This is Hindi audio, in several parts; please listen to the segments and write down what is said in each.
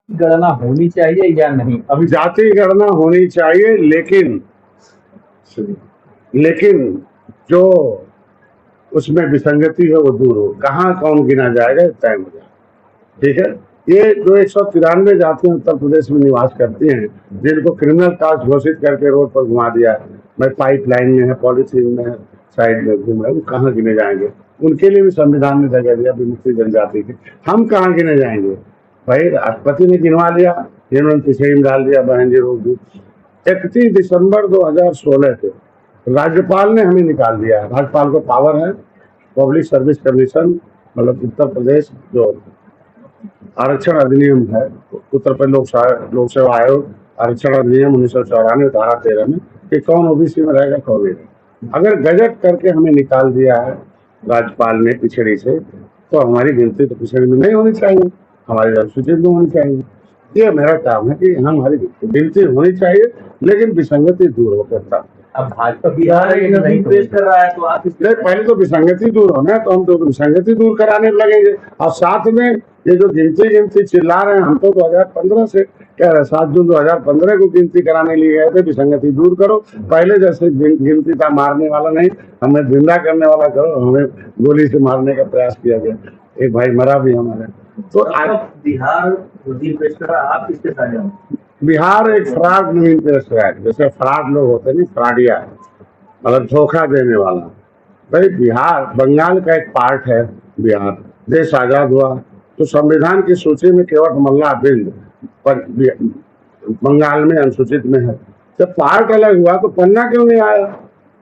गणना होनी चाहिए या नहीं? अभी जाति गणना होनी चाहिए, लेकिन जो उसमें विसंगति है वो दूर हो। कहाँ कौन गिना जाएगा तय हो जाए, ठीक है। ये जो 193 जातियां उत्तर प्रदेश में निवास करती हैं, जिनको क्रिमिनल कास्ट घोषित करके रोड पर घुमा दिया, भाई पाइपलाइन में है, पॉलिथीन में है, साइड में घूम रहे, वो कहाँ गिने जाएंगे? उनके लिए भी संविधान ने जगह दिया विमुक्ति जनजाति की। हम कहाँ गिने जाएंगे भाई? राष्ट्रपति ने गिनवा लिया, इन्होंने पिछड़ी में डाल दिया, बहन जी रोक दी। 31 दिसंबर 2016 को राज्यपाल ने हमें निकाल दिया है। राज्यपाल को पावर है, पब्लिक सर्विस कमीशन, मतलब उत्तर प्रदेश जो आरक्षण अधिनियम है, उत्तर प्रदेश लोक सेवा आयोग आरक्षण अधिनियम 1994 धारा 13 में, कि कौन ओबीसी में रहेगा कौन नहीं। अगर गजट करके हमें निकाल दिया है राज्यपाल ने पिछड़ी से, तो हमारी गिनती तो पिछड़ी में नहीं होनी चाहिए, हमारी अनुसूचित में होनी चाहिए। ये मेरा काम है कि यहाँ हमारी गिनती होनी चाहिए, लेकिन विसंगति दूर होकर था। अब भाजपा बिहार नहीं पेश कर रहा है तो आप पहले तो विसंगति दूर होना है, तो हम तो विसंगति दूर कराने लगेंगे। और साथ में ये जो गिनती चिल्ला रहे हैं, हम तो 2015 से कह रहे हैं, 7 जून 2015 को गिनती कराने लिए गए थे, विसंगति दूर करो। पहले जैसे गिनती था मारने वाला नहीं, हमें जिंदा करने वाला करो। हमें गोली से मारने का प्रयास किया गया, एक भाई मरा भी हमारे। तो आज बिहार पेश कर रहा है, आप किसके साथ हैं? बिहार एक फ्रॉड नवीन पेश है, जैसे फ्रॉड लोग होते हैं, फ्रॉडिया, मतलब धोखा देने वाला। भाई बिहार बंगाल का एक पार्ट है। बिहार देश आजाद हुआ तो संविधान की सूची में केवट मल्ला बिंद पर बंगाल में अनुसूचित में है। जब पार्ट अलग हुआ तो पन्ना क्यों नहीं आया?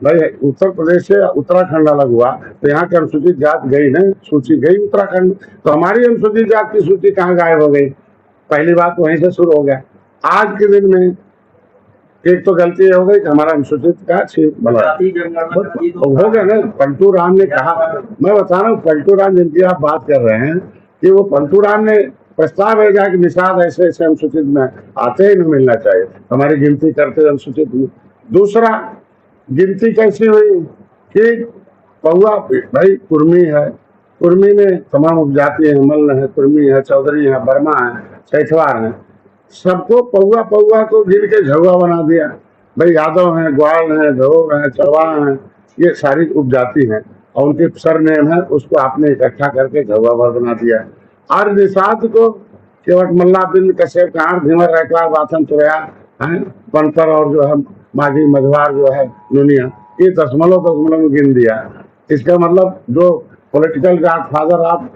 भाई उत्तर प्रदेश से उत्तराखंड अलग हुआ तो यहाँ की अनुसूचित जात गई ना, सूची गई उत्तराखंड, तो हमारी अनुसूचित जात की सूची कहाँ गायब हो गई? पहली बात वहीं से शुरू हो गया। आज के दिन में एक तो गलती हो गई कि हमारा अनुसूचित का हो गया ना। पलटू राम ने कहा, मैं बता रहा हूँ, पलटू राम जिनकी आप बात कर रहे हैं, कि वो पलटू राम ने प्रस्ताव भेजा कि निषाद ऐसे ऐसे अनुसूचित में आते ही नहीं मिलना चाहिए, हमारी गिनती करते अनुसूचित में। दूसरा, गिनती कैसी हुई कि पौआ, भाई कुर्मी है, कुर्मी में तमाम उपजाति है, मल्ल है, कुर्मी है, चौधरी है, बर्मा है, सैठवार है, सबको पौआ को गिन के झुआ बना दिया। भाई यादव हैं, ग्वाल हैं, धोर हैं, चरवाह हैं, ये सारी उपजाति हैं, और उनके सरनेम है, उसको आपने इकट्ठा करके झुआ भर बना दिया। और निषाद को केवट मल्ला बिंद कश्यप कहार धीमर रैकवार वाथन तुरैया है, पंतर और जो है माघी मझवार जो है नुनिया, ये दशमलव में गिन दिया। इसका मतलब जो पॉलिटिकल गॉड फादर आप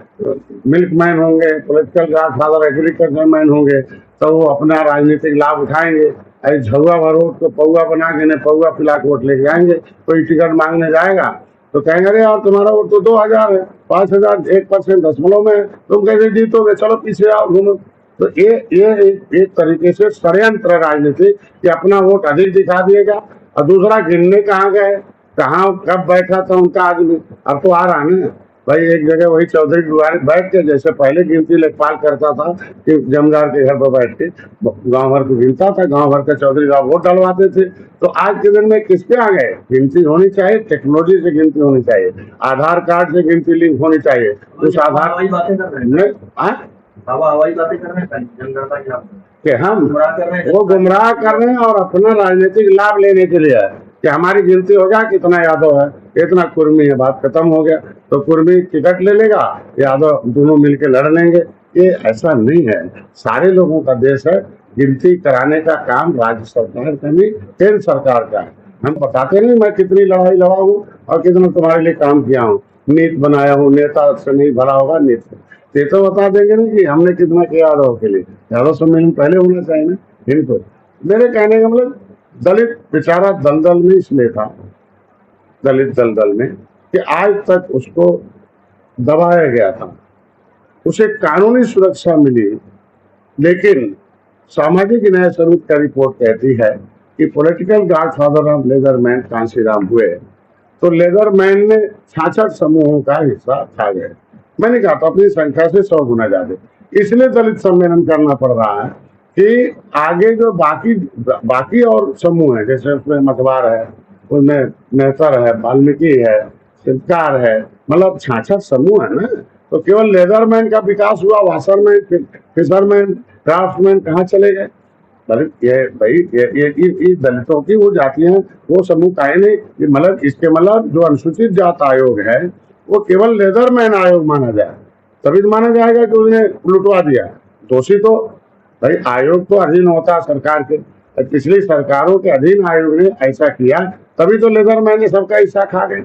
मिल्क मैन होंगे, political God father agriculture man होंगे, तो वो अपना राजनीतिक लाभ उठाएंगे। अरे झुआ भरोट को पौआ बना के नहीं, पौआ पिला के वोट लेके आएंगे। कोई टिकट मांगने जाएगा तो कहेंगे अरे यार तुम्हारा वोट तो 2000 है, 5000 1% दशमलव में है, तुम कैसे जीतोगे, चलो पीछे आओ घूमो। तो ये एक तरीके से षड्यंत्र राजनीति कि अपना वोट अधिक दिखा दिएगा। और दूसरा, गिनने कहाँ गए, कहाँ कब बैठा था उनका आदमी, अब तो आ रहा है ना भाई। एक जगह वही चौधरी दुआरे बैठ के, जैसे पहले गिनती लेखपाल करता था कि जमींदार के घर पर बैठ के गांव भर को गिनता था, गांव भर के चौधरी साहब वोट डलवाते थे। तो आज के दिन में किसके आ गए? गिनती होनी चाहिए, टेक्नोलॉजी से गिनती होनी चाहिए, आधार कार्ड से गिनती लिंक होनी चाहिए। उस आधार हवाई बातें कर रहे हैं कि हम वो गुमराह कर रहे हैं, और अपना राजनीतिक लाभ लेने के लिए है कि हमारी गिनती हो जाए, कितना यादव है, इतना कुर्मी है, बात खत्म हो गया। तो कुर्मी टिकट ले लेगा, यादव दोनों मिलकर लड़ लेंगे। ये ऐसा नहीं है, सारे लोगों का देश है। गिनती कराने का काम राज्य सरकार का नहीं, केंद्र सरकार का है। हम बताते नहीं मैं कितनी लड़ाई लड़ा हूँ और कितना तुम्हारे लिए काम किया हूँ, नीति बनाया हूँ, नेता से नहीं भरा होगा नीति, ये तो बता देंगे ना कि हमने कितना किया यादव के लिए। यादव सम्मेलन पहले होना चाहिए ना इनको। मेरे कहने का मतलब, दलित बेचारा दलदल में इसलिए था, दलित दलदल में, कि आज तक उसको दबाया गया था, उसे कानूनी सुरक्षा मिली, लेकिन सामाजिक न्याय स्वरूप का रिपोर्ट कहती है कि पॉलिटिकल गॉडफादर ऑफ लेदरमैन कांशीराम हुए तो लेदरमैन ने 66 समूहों का हिस्सा खा गए। मैंने कहा था अपनी संख्या से 100 गुना ज्यादा, इसलिए दलित सम्मेलन करना पड़ रहा है कि आगे जो बाकी और समूह है, जैसे उसमें मतवार है, उसमें मेहतर है, वाल्मीकि है, शिल्पकार है, मतलब 66 समूह है ना। तो केवल लेदरमैन का विकास हुआ, वाशरमैन, फिशरमैन, क्राफ्टमैन कहाँ चले गए? ये दलितों की वो जातियां, वो समूह काहे नहीं, मतलब इसके मतलब जो अनुसूचित जात आयोग है वो केवल लेदरमैन आयोग माना जाए, तभी तो माना जाएगा कि उसने लुटवा दिया। दोषी तो भाई आयोग तो अधीन होता है सरकार के, पिछली सरकारों के अधीन आयोग ने ऐसा किया, तभी तो लेदरमैन ने सबका हिस्सा खा गए।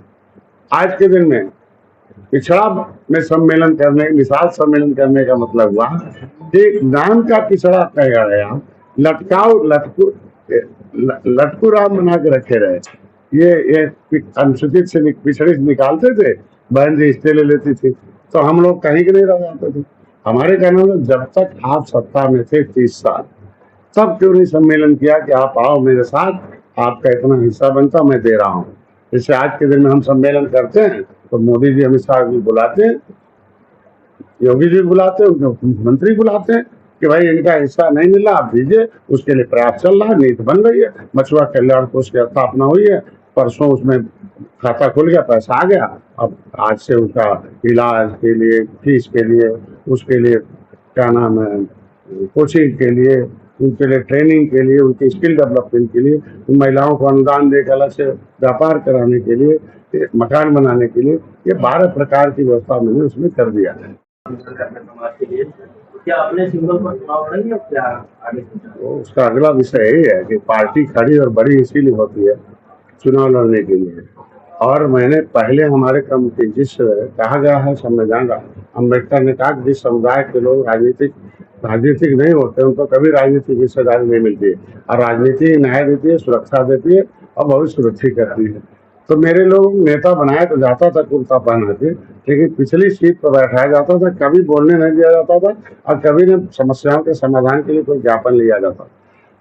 आज के दिन में पिछड़ा में सम्मेलन करने, मिसाल सम्मेलन करने का मतलब हुआ कि नाम का पिछड़ा कहेगा गया, लटकू राम बना के रखे रहे। ये अनुसूचित से पिछड़े से निकालते थे, बहन जी रिश्ते ले लेती थी, तो हम लोग कहीं के नहीं रह जाते थे। हमारे कहना था जब तक आप सत्ता में थे 30 साल, तब क्यों नहीं सम्मेलन किया कि आप आओ मेरे साथ, आपका इतना हिस्सा बनता मैं दे रहा हूँ। जैसे आज के दिन में हम सम्मेलन करते हैं तो मोदी जी, अमित शाह जी बुलाते हैं, योगी जी बुलाते हैं, उनके मंत्री बुलाते हैं कि भाई इनका हिस्सा नहीं मिला, आप दीजिए। उसके लिए प्रयास चल रहा है, नीति बन रही है, मछुआ कल्याण कोष की स्थापना हुई है, परसों उसमें खाता खुल गया, पैसा आ गया। अब आज से उसका इलाज के लिए, फीस के लिए, उसके लिए क्या नाम है, कोचिंग के लिए, उनके लिए ट्रेनिंग के लिए, उनकी स्किल डेवलपमेंट के लिए, उन महिलाओं को अनुदान देकर अलग से व्यापार कराने के लिए, मकान बनाने के लिए, ये 12 प्रकार की व्यवस्था मैंने उसमें कर दिया है। समाज के लिए क्या अपने सिंबल पर चुनाव लड़ेंगे, क्या आगे तो उसका अगला विषय यही है कि पार्टी खड़ी और बड़ी इसीलिए होती है चुनाव लड़ने के लिए। और मैंने पहले हमारे कमिटी, जिस कहा गया है संविधान, अम्बेडकर ने कहा कि जिस समुदाय के लोग राजनीतिक नहीं होते उनको कभी राजनीतिक हिस्सेदारी नहीं मिलती है, और राजनीति न्याय देती है, सुरक्षा देती है और भविष्य सुरक्षित करती है। तो मेरे लोग नेता बनाए तो जाता था कुर्ता पहना के, लेकिन पिछली सीट पर बैठाया जाता था, कभी बोलने नहीं दिया जाता था और कभी न समस्याओं के समाधान के लिए कोई ज्ञापन लिया जाता।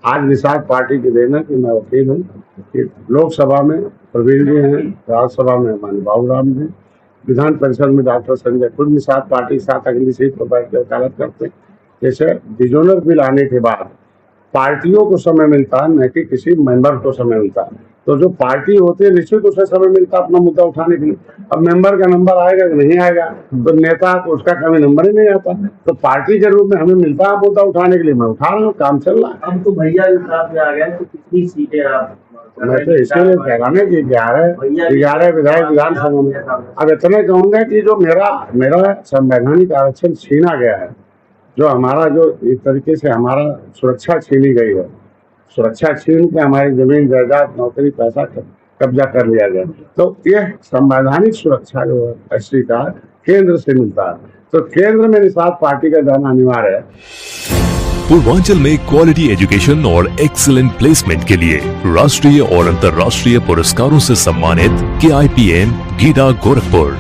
आज निषाद पार्टी की देन है कि मैं वकील हूँ कि लोकसभा में प्रवीण जी हैं, राज्यसभा में माननीय बाबूराम जी, विधान परिषद में डॉक्टर संजय खुद निषाद पार्टी के साथ अगली सीट पर बैठ कर वकालत करते हैं। जैसे डिविजनल बिल आने के बाद पार्टियों को समय मिलता है, न कि किसी मेंबर को समय मिलता है। तो जो पार्टी होती है निश्चित उसे समय मिलता है अपना मुद्दा उठाने के लिए। अब मेंबर का नंबर आएगा कि नहीं आएगा, तो नेता को उसका कभी नंबर ही नहीं आता, तो पार्टी के रूप में हमें मिलता है मुद्दा उठाने के लिए, मैं उठा रहा हूँ, काम चल रहा है। अब तो भैया भी साथ में आ गए, तो कितनी सीटें आप? मैं तो इसलिए कह रहा ना कि 11 विधायक विधानसभा में। अब इतने कहूंगा कि जो मेरा संवैधानिक आरक्षण छीना गया है, जो हमारा जो एक तरीके से हमारा सुरक्षा छीनी गई है, सुरक्षा छीन के हमारी जमीन जायदाद नौकरी पैसा कब्जा कर लिया गया, तो यह संवैधानिक सुरक्षा जो है एसटी का केंद्र से मिलता है, तो केंद्र में निषाद पार्टी का जाना अनिवार्य है। पूर्वांचल में क्वालिटी एजुकेशन और एक्सीलेंट प्लेसमेंट के लिए राष्ट्रीय और अंतर्राष्ट्रीय पुरस्कारों से सम्मानित KIPM गीडा गोरखपुर।